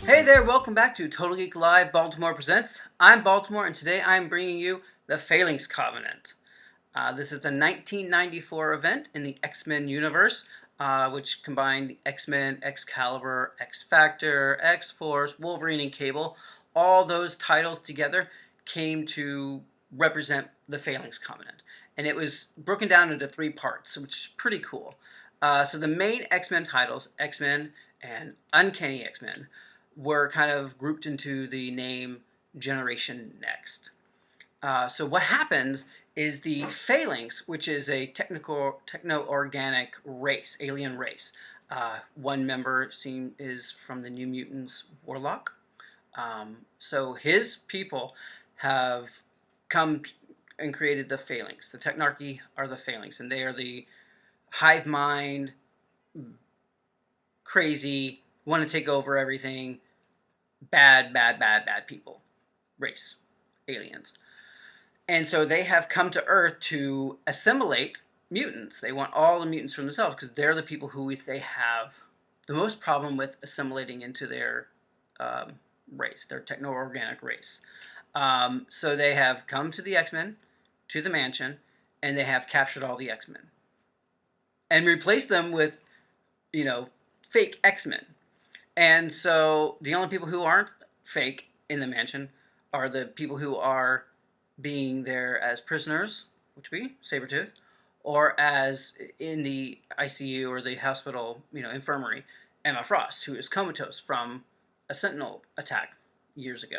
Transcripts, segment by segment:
Hey there, welcome back to Total Geek Live Baltimore Presents. I'm Baltimore, and today I'm bringing you the Phalanx Covenant. This is the 1994 event in the X-Men universe, which combined the X-Men, Excalibur, X-Factor, X-Force, Wolverine, and Cable. All those titles together came to represent the Phalanx Covenant. And it was broken down into 3 parts, which is pretty cool. So the main X-Men titles, X-Men and Uncanny X-Men, were kind of grouped into the name Generation Next. So what happens is the Phalanx, which is a techno-organic race, alien race. One member is from the New Mutants Warlock. So his people have come and created the Phalanx. The Technarchy are the Phalanx, and they are the hive mind, crazy, want to take over everything, bad people, race, aliens. And so they have come to Earth to assimilate mutants. They want all the mutants for themselves because they're the people who they have the most problem with assimilating into their race, their techno-organic race. So they have come to the X-Men, to the mansion, and they have captured all the X-Men and replaced them with, fake X-Men. And so the only people who aren't fake in the mansion are the people who are being there as prisoners, which would be Sabretooth, or as in the ICU or the hospital, infirmary, Emma Frost, who is comatose from a Sentinel attack years ago.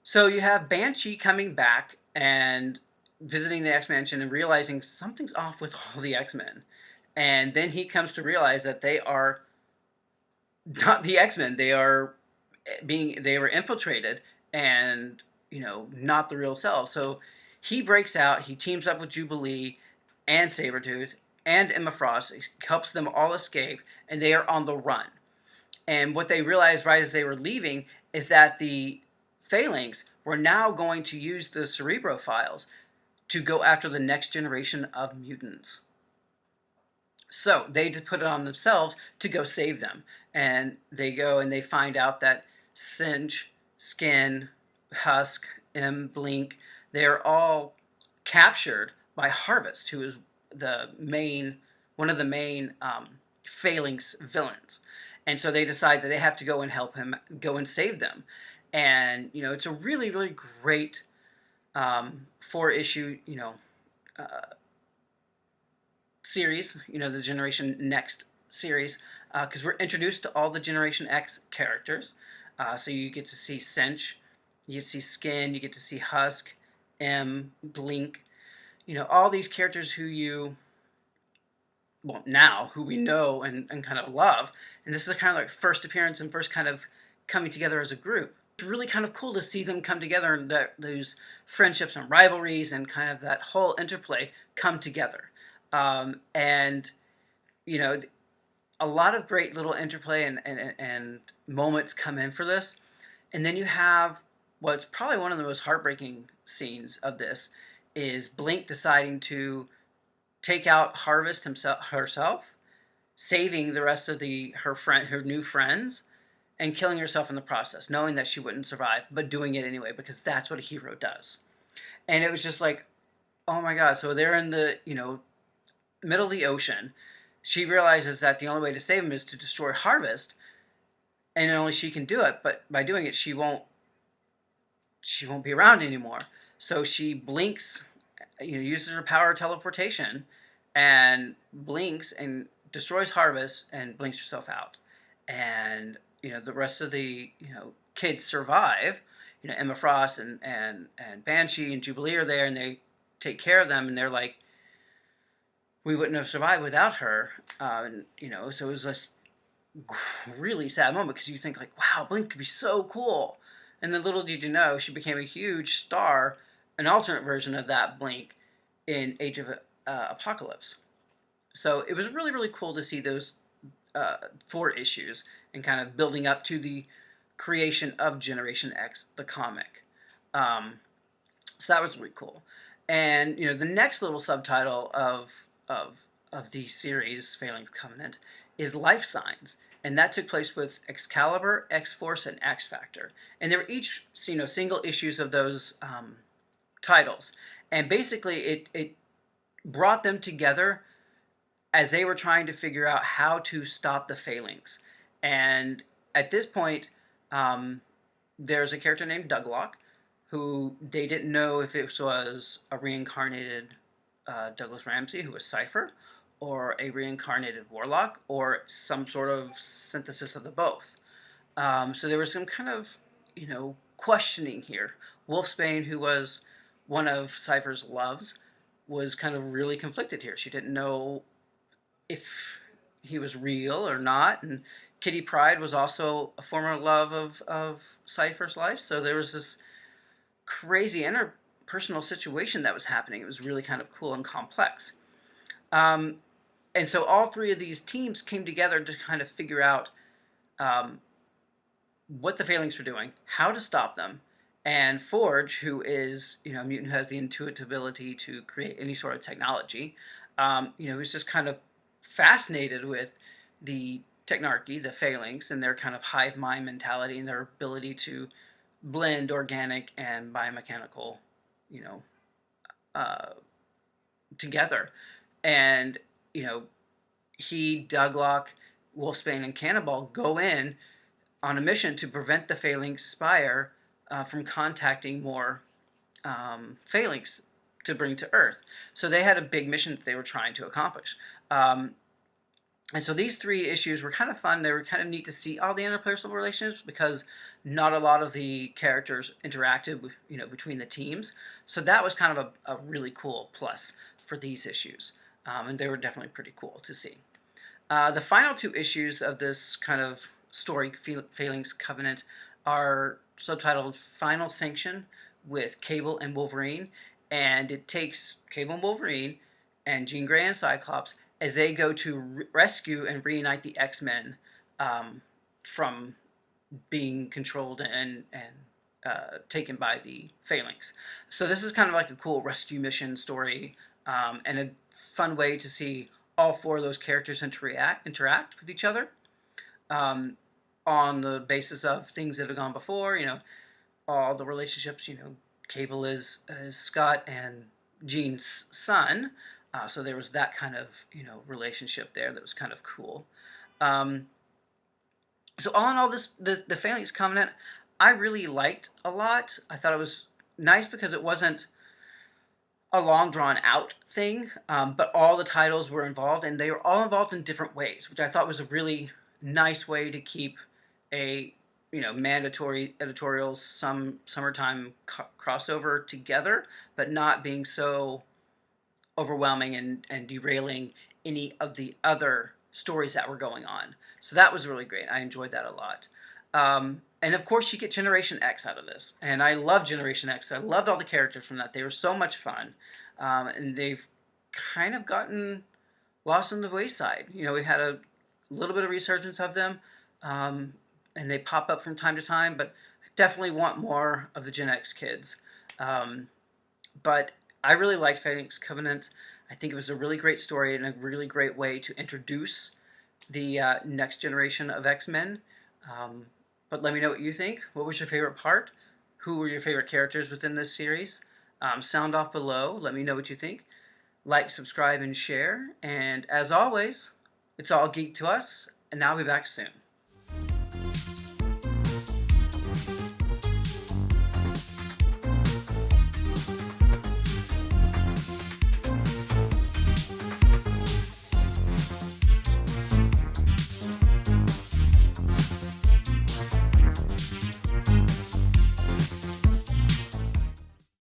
So you have Banshee coming back and visiting the X-Mansion and realizing something's off with all the X-Men. And then he comes to realize that they are not the X-Men. They were infiltrated and, not the real selves. So he breaks out, he teams up with Jubilee and Sabretooth and Emma Frost, helps them all escape, and they are on the run. And what they realized right as they were leaving is that the Phalanx were now going to use the Cerebrophiles to go after the next generation of mutants. So they put it on themselves to go save them. And they go and they find out that Cinch, Skin, Husk, Blink, they're all captured by Harvest, who is one of the main Phalanx villains. And so they decide that they have to go and help him, go and save them. And, it's a really, really great 4-issue, series, the Generation Next series, because we're introduced to all the Generation X characters. So you get to see Cinch, you get to see Skin, you get to see Husk, Blink, all these characters who we know and kind of love. And this is kind of like first appearance and first kind of coming together as a group. It's really kind of cool to see them come together and those friendships and rivalries and kind of that whole interplay come together. And a lot of great little interplay and moments come in for this. And then you have what's probably one of the most heartbreaking scenes of this is Blink deciding to take out Harvest herself, saving the rest of her new friends, and killing herself in the process, knowing that she wouldn't survive, but doing it anyway because that's what a hero does. And it was just like, oh my God! So they're in the middle of the ocean. She realizes that the only way to save him is to destroy Harvest, and only she can do it. But by doing it, she won't be around anymore. So she blinks, uses her power of teleportation, and blinks and destroys Harvest and blinks herself out. And the rest of the kids survive. Emma Frost and Banshee and Jubilee are there, and they take care of them, and they're like, we wouldn't have survived without her. So it was a really sad moment because you think like, wow, Blink could be so cool. And then little did you know, she became a huge star, an alternate version of that Blink in Age of Apocalypse. So it was really, really cool to see those 4 issues and kind of building up to the creation of Generation X, the comic. So that was really cool. And, the next little subtitle of the series, Phalanx Covenant, is Life Signs. and that took place with Excalibur, X-Force, and X-Factor. And they were each, single issues of those titles. And basically, it brought them together as they were trying to figure out how to stop the Phalanx. And at this point, there's a character named Douglock, who they didn't know if it was a reincarnated Douglas Ramsey, who was Cypher, or a reincarnated Warlock, or some sort of synthesis of the both. So there was some kind of, questioning here. Wolfsbane, who was one of Cypher's loves, was kind of really conflicted here. She didn't know if he was real or not, and Kitty Pryde was also a former love of Cypher's life, so there was this crazy interpersonal situation that was happening. It was really kind of cool and complex. And so all three of these teams came together to kind of figure out what the Phalanx were doing, how to stop them, and Forge, who is, a mutant who has the intuitive ability to create any sort of technology, who's just kind of fascinated with the technarchy, the Phalanx, and their kind of hive mind mentality and their ability to blend organic and biomechanical, together. And, he, Douglock, Wolfsbane, and Cannonball go in on a mission to prevent the Phalanx Spire from contacting more Phalanx to bring to Earth. So they had a big mission that they were trying to accomplish. And so these three issues were kind of fun. They were kind of neat to see all the interpersonal relationships because not a lot of the characters interacted, between the teams. So that was kind of a really cool plus for these issues. And they were definitely pretty cool to see. The final two issues of this kind of story, Phalanx Covenant, are subtitled Final Sanction with Cable and Wolverine. And it takes Cable and Wolverine and Jean Grey and Cyclops as they go to rescue and reunite the X-Men from being controlled and taken by the Phalanx. So this is kind of like a cool rescue mission story and a fun way to see all four of those characters interact with each other on the basis of things that have gone before. All the relationships. Cable is Scott and Jean's son. So there was that kind of, relationship there that was kind of cool. So all in all, the Phalanx Covenant, I really liked a lot. I thought it was nice because it wasn't a long drawn out thing, but all the titles were involved, and they were all involved in different ways, which I thought was a really nice way to keep a mandatory editorial summertime crossover together, but not being so overwhelming and derailing any of the other stories that were going on. So that was really great. I enjoyed that a lot. And of course, you get Generation X out of this. And I love Generation X. I loved all the characters from that. They were so much fun. And they've kind of gotten lost on the wayside. We had a little bit of resurgence of them. And they pop up from time to time. But I definitely want more of the Gen X kids. But I really liked Phalanx Covenant. I think it was a really great story and a really great way to introduce the next generation of X-Men. But let me know what you think. What was your favorite part? Who were your favorite characters within this series? Sound off below. Let me know what you think. Like, subscribe, and share. And as always, it's all geek to us, and I'll be back soon.